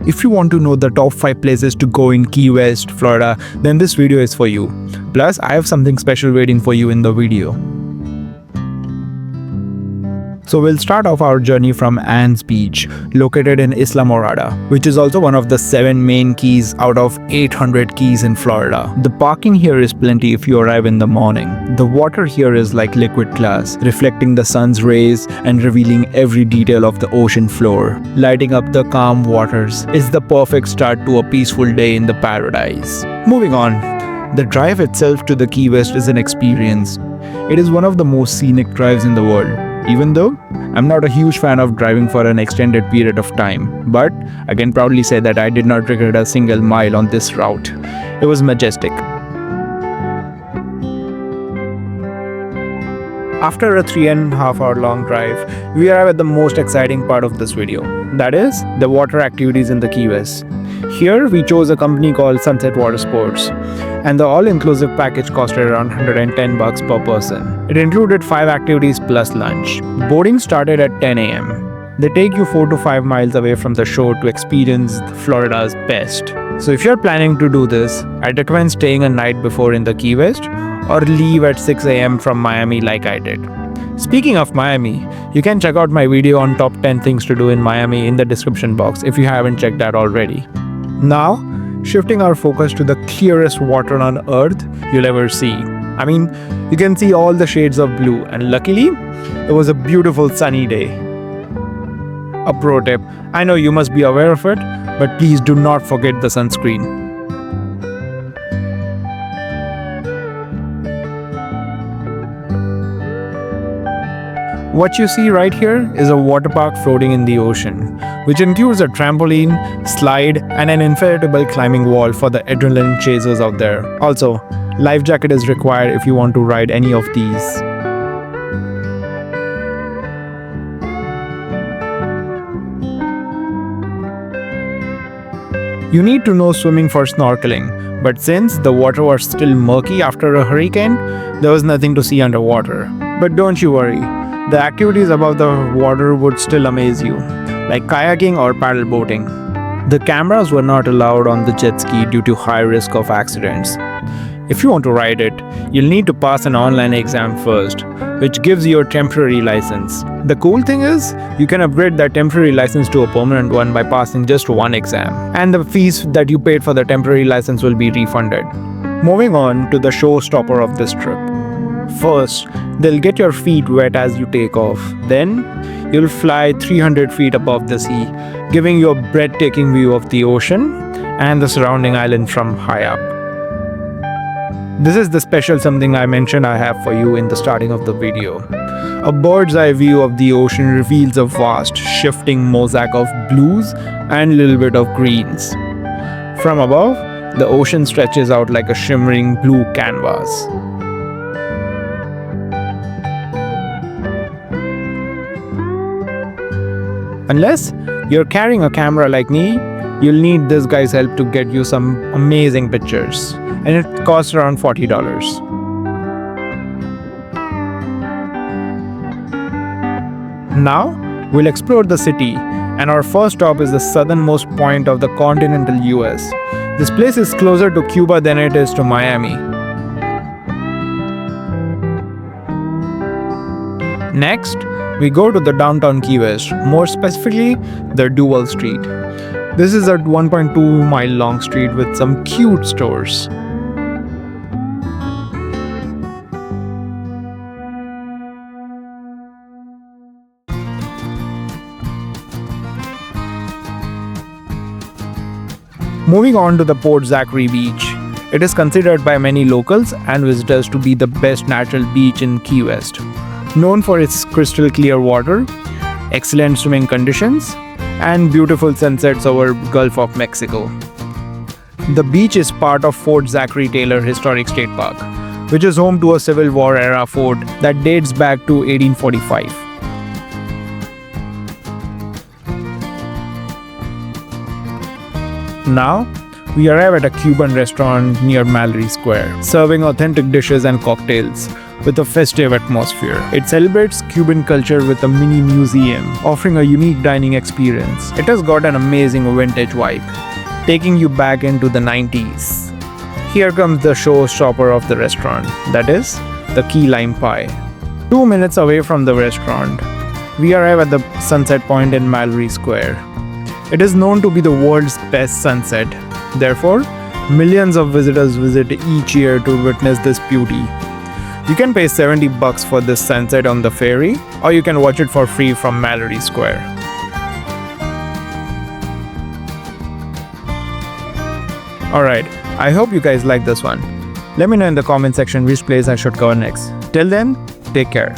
If you want to know the top 5 places to go in Key West, Florida, then this video is for you. Plus, I have something special waiting for you in the video. So we'll start off our journey from Ann's Beach, located in Isla Morada, which is also one of the 7 main keys out of 800 keys in Florida. The parking here is plenty if you arrive in the morning. The water here is like liquid glass, reflecting the sun's rays and revealing every detail of the ocean floor. Lighting up the calm waters is the perfect start to a peaceful day in the paradise. Moving on, the drive itself to the Key West is an experience. It is one of the most scenic drives in the world. Even though I'm not a huge fan of driving for an extended period of time, but I can proudly say that I did not regret a single mile on this route. It was majestic. After a 3.5 hour long drive, we arrive at the most exciting part of this video. That is, the water activities in the Key West. Here, we chose a company called Sunset Water Sports, and the all-inclusive package costed around $110 per person. It included 5 activities plus lunch. Boarding started at 10 a.m. They take you 4 to 5 miles away from the shore to experience Florida's best. So if you're planning to do this, I'd recommend staying a night before in the Key West or leave at 6 a.m. from Miami like I did. Speaking of Miami, you can check out my video on top 10 things to do in Miami in the description box if you haven't checked that already. Now, shifting our focus to the clearest water on earth you'll ever see. I mean, you can see all the shades of blue, and luckily, it was a beautiful sunny day. A pro tip, I know you must be aware of it, but please do not forget the sunscreen. What you see right here is a water park floating in the ocean, which includes a trampoline, slide, and an inflatable climbing wall for the adrenaline chasers out there. Also, life jacket is required if you want to ride any of these. You need to know swimming for snorkeling, but since the water was still murky after a hurricane, there was nothing to see underwater. But don't you worry. The activities above the water would still amaze you, like kayaking or paddle boating. The cameras were not allowed on the jet ski due to high risk of accidents. If you want to ride it, you'll need to pass an online exam first, which gives you a temporary license. The cool thing is, you can upgrade that temporary license to a permanent one by passing just one exam, and the fees that you paid for the temporary license will be refunded. Moving on to the showstopper of this trip. First, they'll get your feet wet as you take off. Then, you'll fly 300 feet above the sea, giving you a breathtaking view of the ocean and the surrounding island from high up. This is the special something I mentioned I have for you in the starting of the video. A bird's eye view of the ocean reveals a vast, shifting mosaic of blues and a little bit of greens. From above, the ocean stretches out like a shimmering blue canvas. Unless you're carrying a camera like me, you'll need this guy's help to get you some amazing pictures, and it costs around $40. Now, we'll explore the city, and our first stop is the southernmost point of the continental US. This place is closer to Cuba than it is to Miami. Next, we go to the downtown Key West, more specifically, the Duval Street. This is a 1.2 mile long street with some cute stores. Moving on to the Port Zachary beach. It is considered by many locals and visitors to be the best natural beach in Key West. Known for its crystal clear water, excellent swimming conditions, and beautiful sunsets over Gulf of Mexico. The beach is part of Fort Zachary Taylor Historic State Park, which is home to a Civil War era fort that dates back to 1845. Now, we arrive at a Cuban restaurant near Mallory Square, serving authentic dishes and cocktails. with a festive atmosphere. It celebrates Cuban culture with a mini museum, offering a unique dining experience. It has got an amazing vintage vibe, taking you back into the 90s. Here comes the showstopper of the restaurant, that is, the key lime pie. 2 minutes away from the restaurant, we arrive at the sunset point in Mallory Square. It is known to be the world's best sunset. Therefore, millions of visitors visit each year to witness this beauty. You can pay $70 for this sunset on the ferry, or you can watch it for free from Mallory Square. Alright, I hope you guys like this one. Let me know in the comment section which place I should cover next. Till then, take care.